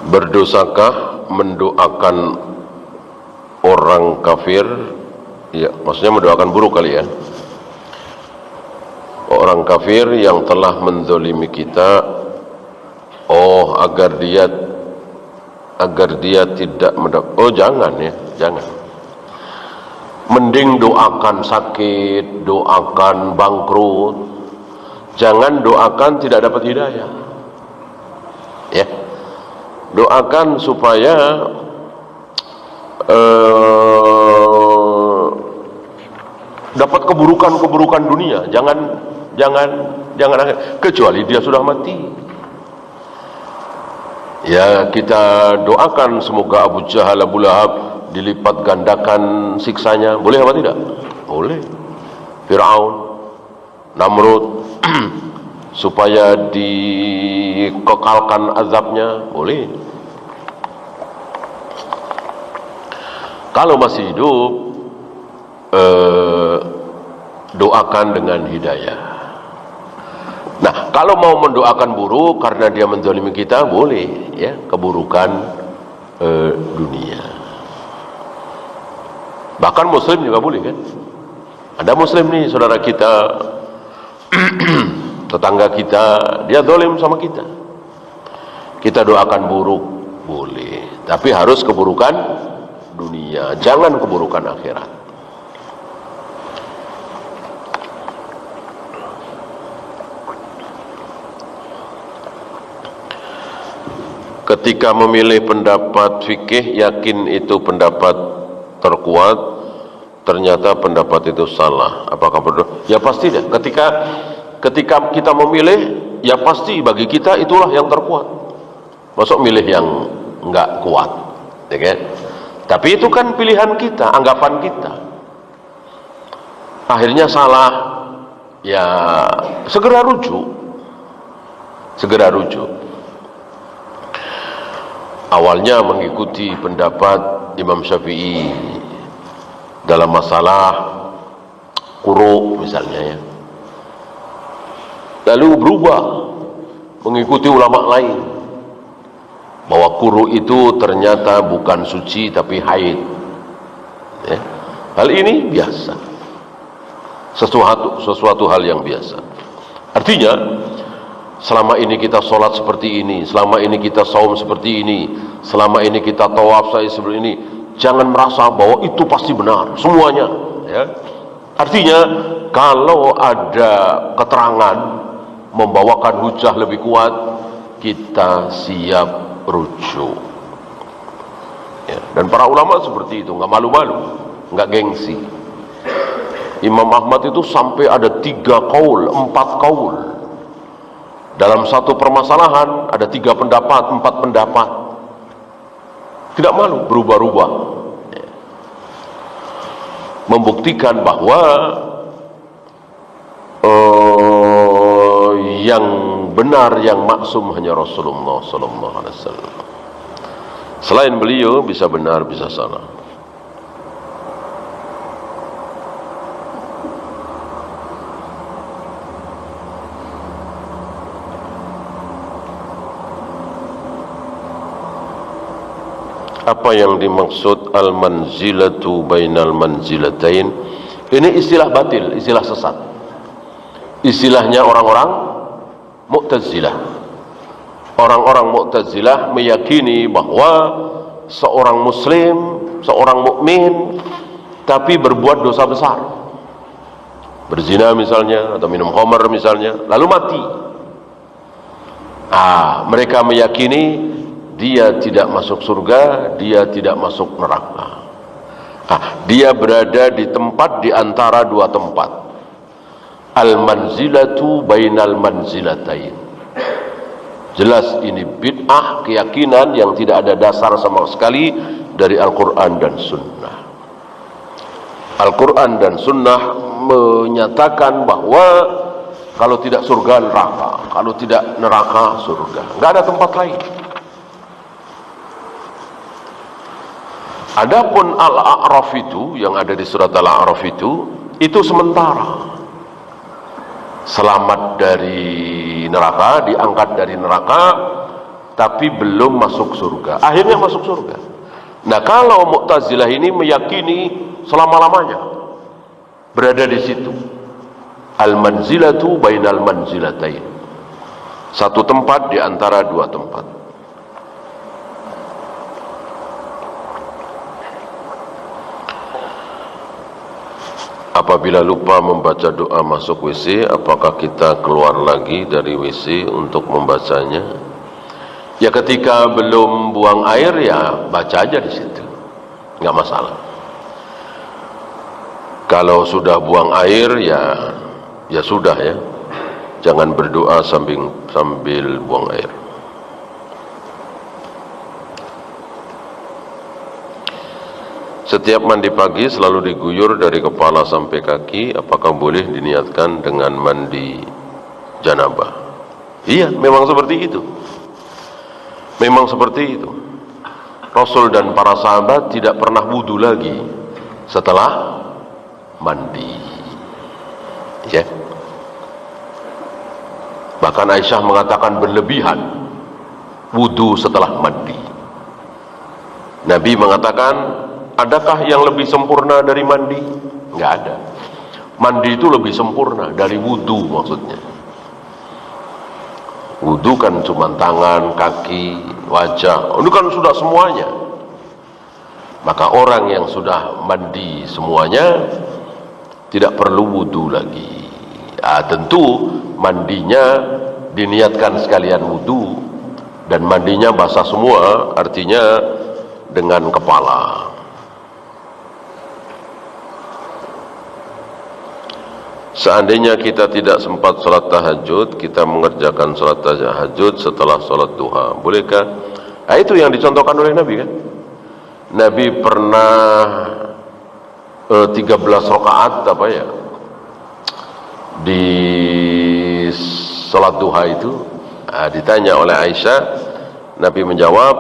Berdosakah mendoakan orang kafir? Ya, maksudnya mendoakan buruk kali ya. Orang kafir yang telah menzalimi kita, agar dia tidak mendapat. Oh, jangan ya, jangan. Mending doakan sakit, doakan bangkrut. Jangan doakan tidak dapat hidayah. Ya. Doakan supaya dapat keburukan dunia. Jangan kecuali dia sudah mati. Ya, kita doakan semoga Abu Jahal, Abu Lahab dilipat gandakan siksanya. Boleh apa tidak? Boleh. Fir'aun, Namrud supaya dikekalkan azabnya, boleh. Kalau masih hidup, doakan dengan hidayah. Nah, kalau mau mendoakan buruk karena dia menzalimi kita, boleh ya, keburukan dunia. Bahkan muslim juga boleh kan? Ada muslim nih, saudara kita, tetangga kita, dia zalim sama kita. Kita doakan buruk, boleh. Tapi harus keburukan dunia, jangan keburukan akhirat. Ketika memilih pendapat fikih, yakin itu pendapat terkuat, ternyata pendapat itu salah. Apakah berdoa? Ya pasti deh. Ketika kita memilih, ya pasti bagi kita itulah yang terkuat. Masuk milih yang enggak kuat, ya kan? Tapi itu kan pilihan kita, anggapan kita. Akhirnya salah, ya segera rujuk. Awalnya mengikuti pendapat Imam Syafi'i dalam masalah quru misalnya ya. Lalu berubah mengikuti ulama lain bahwa quru itu ternyata bukan suci tapi haid. Ya. Hal ini biasa. Sesuatu hal yang biasa. Artinya selama ini kita sholat seperti ini, selama ini kita saum seperti ini, selama ini kita tawaf seperti ini, jangan merasa bahwa itu pasti benar semuanya ya. Artinya kalau ada keterangan membawakan hujah lebih kuat, kita siap rujuk ya. Dan para ulama seperti itu, nggak malu-malu, nggak gengsi. Imam Ahmad itu sampai ada 3 qaul, 4 qaul. Dalam satu permasalahan ada 3 pendapat, 4 pendapat. Tidak malu berubah-ubah. Membuktikan bahwa yang benar, yang maksum hanya Rasulullah sallallahu alaihi wasallam. Selain beliau bisa benar, bisa salah. Apa yang dimaksud al-manzilatu bainal manzilatain? Ini istilah batil, istilah sesat. Istilahnya orang-orang Mu'tazilah. Orang-orang Mu'tazilah meyakini bahwa seorang muslim, seorang mukmin tapi berbuat dosa besar. Berzina misalnya atau minum khamar misalnya, lalu mati. Mereka meyakini dia tidak masuk surga, dia tidak masuk neraka. Dia berada di tempat di antara 2 tempat. Al-manzilatu bainal manzilatain. Jelas ini bid'ah, keyakinan yang tidak ada dasar sama sekali dari Al-Quran dan Sunnah. Al-Quran dan Sunnah menyatakan bahwa kalau tidak surga neraka, kalau tidak neraka surga. Nggak ada tempat lain. Adapun Al-A'raf itu yang ada di surat Al-A'raf itu sementara. Selamat dari neraka, diangkat dari neraka, tapi belum masuk surga. Akhirnya masuk surga. Nah, kalau Mu'tazilah ini meyakini selama-lamanya berada di situ. Al-manzilatu bainal manzilatain. Satu tempat di antara dua tempat. Apabila lupa membaca doa masuk WC, apakah kita keluar lagi dari WC untuk membacanya? Ya, ketika belum buang air ya baca aja di situ, nggak masalah. Kalau sudah buang air ya sudah ya, jangan berdoa sambil buang air. Setiap mandi pagi selalu diguyur dari kepala sampai kaki, apakah boleh diniatkan dengan mandi janabah? Iya, memang seperti itu. Memang seperti itu. Rasul dan para sahabat tidak pernah wudu lagi setelah mandi. Ya. Bahkan Aisyah mengatakan berlebihan wudu setelah mandi. Nabi mengatakan, adakah yang lebih sempurna dari mandi? Enggak ada. Mandi itu lebih sempurna dari wudu maksudnya. Wudu kan cuma tangan, kaki, wajah. Itu kan sudah semuanya. Maka orang yang sudah mandi semuanya tidak perlu wudu lagi. Tentu mandinya diniatkan sekalian wudu, dan mandinya basah semua, artinya dengan kepala. Seandainya kita tidak sempat sholat tahajud, kita mengerjakan sholat tahajud setelah sholat duha, bolehkah? Nah, itu yang dicontohkan oleh Nabi kan. Nabi pernah 13 rakaat di sholat duha itu. Ditanya oleh Aisyah, Nabi menjawab,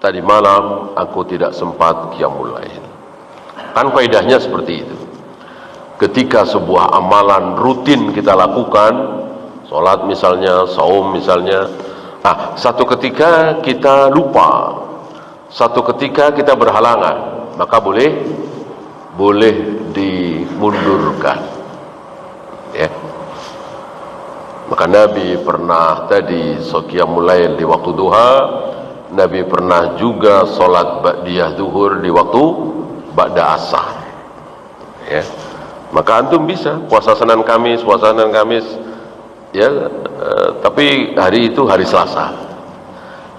tadi malam aku tidak sempat qiyamul lail. Kan kaidahnya seperti itu. Ketika sebuah amalan rutin kita lakukan, sholat misalnya, saum misalnya, satu ketika kita lupa, satu ketika kita berhalangan, maka boleh dimundurkan. Ya. Maka Nabi pernah tadi qiyamul lail di waktu duha, Nabi pernah juga sholat ba'diyah zuhur di waktu ba'da asar. Ya. Maka antum bisa puasa Senin Kamis, ya, tapi hari itu hari Selasa,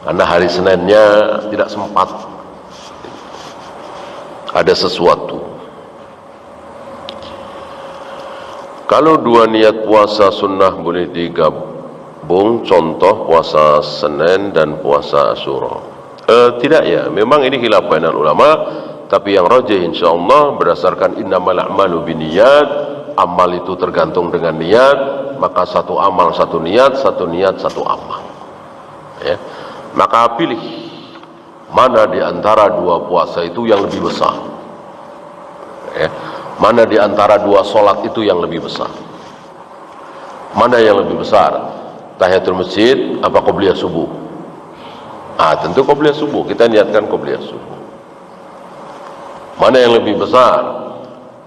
karena hari Seninnya tidak sempat, ada sesuatu. Kalau dua niat puasa sunnah boleh digabung, contoh puasa Senin dan puasa Asyura. Tidak ya, memang ini khilaf bainal ulama. Tapi yang rajih insyaallah berdasarkan innamal a'malu binniyat, amal itu tergantung dengan niat, maka satu amal satu niat, satu niat satu amal. Ya. Maka pilih mana di antara dua puasa itu yang lebih besar. Ya. Mana di antara dua sholat itu yang lebih besar. Mana yang lebih besar? Tahiyatul masjid apa qobliyah subuh? Tentu qobliyah subuh, kita niatkan qobliyah subuh. Mana yang lebih besar?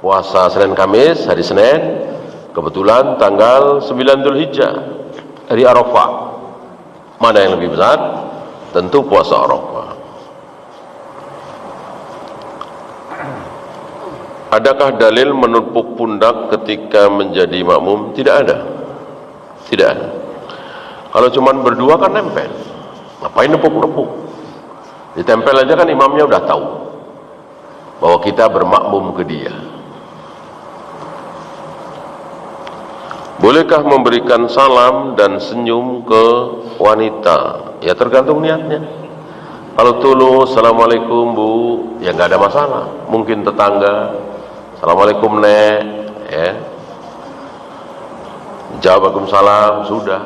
Puasa Senin Kamis, hari Senin, kebetulan tanggal 9 Dzulhijjah, hari Arafah. Mana yang lebih besar? Tentu puasa Arafah. Adakah dalil menepuk pundak ketika menjadi makmum? Tidak ada. Tidak ada. Kalau cuma berdua kan nempel. Ngapain nepuk-nepuk? Ditempel aja kan imamnya udah tahu bahwa kita bermakmum ke dia. Bolehkah memberikan salam dan senyum ke wanita? Ya tergantung niatnya. Kalau tulus, assalamualaikum bu, ya nggak ada masalah. Mungkin tetangga, assalamualaikum nek, ya. Jawab waalaikumsalam, sudah.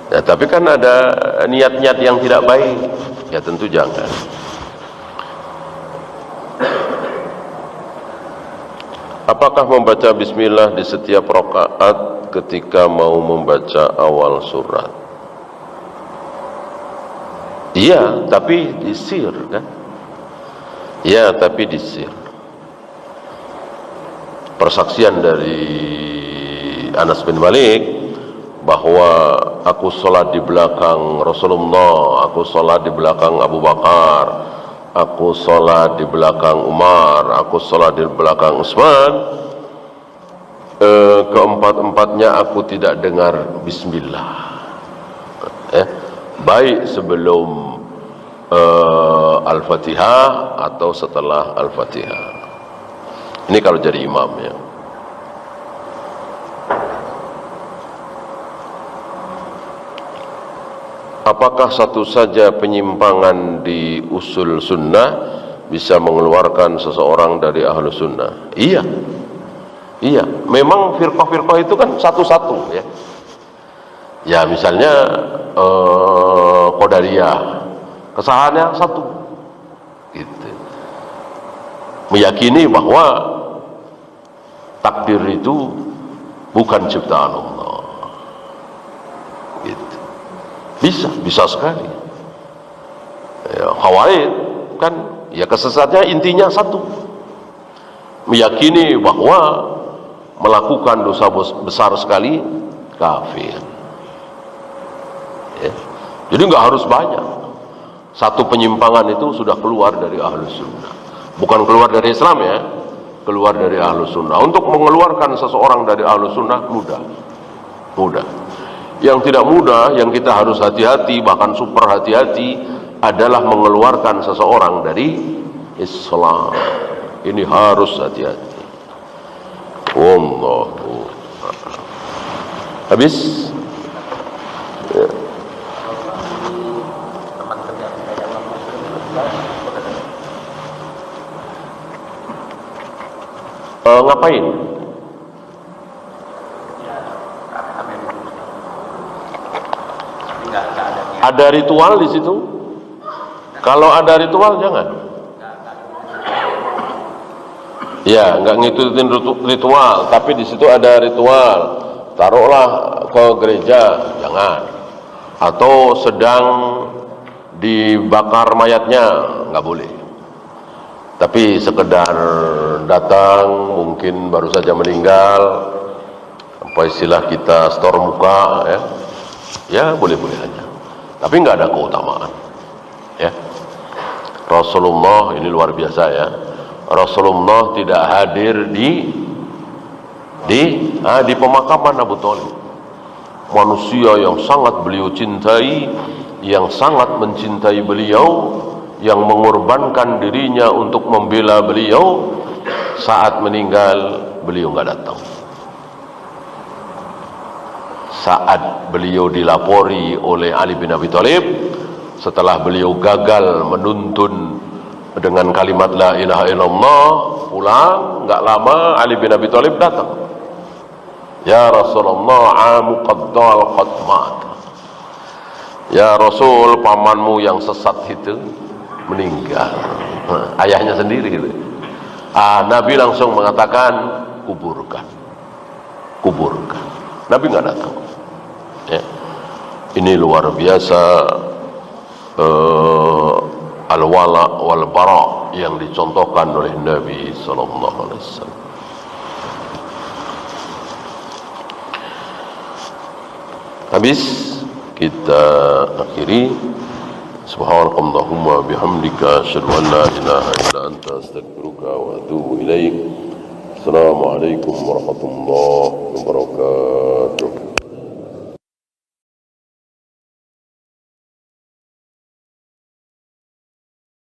Ya, tapi kan ada niat-niat yang tidak baik, ya tentu jangan. Apakah membaca bismillah di setiap rakaat ketika mau membaca awal surat? Iya, tapi disir kan? Iya, tapi disir. Persaksian dari Anas bin Malik bahwa aku sholat di belakang Rasulullah, aku sholat di belakang Abu Bakar, aku sholat di belakang Umar, aku sholat di belakang Utsman. Keempat-empatnya aku tidak dengar Bismillah. Baik sebelum Al-Fatihah atau setelah Al-Fatihah. Ini kalau jadi imam ya. Apakah satu saja penyimpangan di usul sunnah bisa mengeluarkan seseorang dari ahlu sunnah? Iya. Iya, memang firqah-firqah itu kan satu-satu ya. Ya misalnya Qadariyah, kesalahannya satu gitu. Meyakini bahwa takdir itu bukan ciptaan Allah gitu. Bisa sekali ya. Khawarij kan ya kesesatnya intinya satu, meyakini bahwa melakukan dosa besar sekali kafir ya. Jadi nggak harus banyak, satu penyimpangan itu sudah keluar dari ahlu sunnah. Bukan keluar dari Islam ya, keluar dari ahlu sunnah. Untuk mengeluarkan seseorang dari ahlu sunnah mudah. Yang tidak mudah, yang kita harus hati-hati, bahkan super hati-hati, adalah mengeluarkan seseorang dari Islam. Ini harus hati-hati. Wallahu habis ya. Ngapain? Ada ritual di situ? Kalau ada ritual jangan. Ya, nggak ngikutin ritual, tapi di situ ada ritual. Taruhlah ke gereja, jangan. Atau sedang dibakar mayatnya, nggak boleh. Tapi sekedar datang, mungkin baru saja meninggal, apa istilah kita setor muka, ya boleh-boleh aja. Tapi nggak ada keutamaan. Ya, Rasulullah ini luar biasa ya. Rasulullah tidak hadir di pemakaman Abu Thalib. Manusia yang sangat beliau cintai, yang sangat mencintai beliau, yang mengorbankan dirinya untuk membela beliau, saat meninggal beliau nggak datang. Saat beliau dilapori oleh Ali bin Abi Thalib, setelah beliau gagal menuntun dengan kalimat la ilaha illallah, pulang, nggak lama Ali bin Abi Thalib datang. Ya Rasulullah, amu qaddal qad mat. Ya Rasul, pamanmu yang sesat itu meninggal. Ayahnya sendiri itu. Nabi langsung mengatakan kuburkan. Nabi nggak datang. Ya. Ini luar biasa al-wala wal bara yang dicontohkan oleh Nabi sallallahu alaihi wasallam. Habis kita akhiri. Subhanakallahumma bihamdika asyhadu an la ilaha illa anta astaghfiruka wa atubu ilaik. Assalamualaikum warahmatullahi wabarakatuh.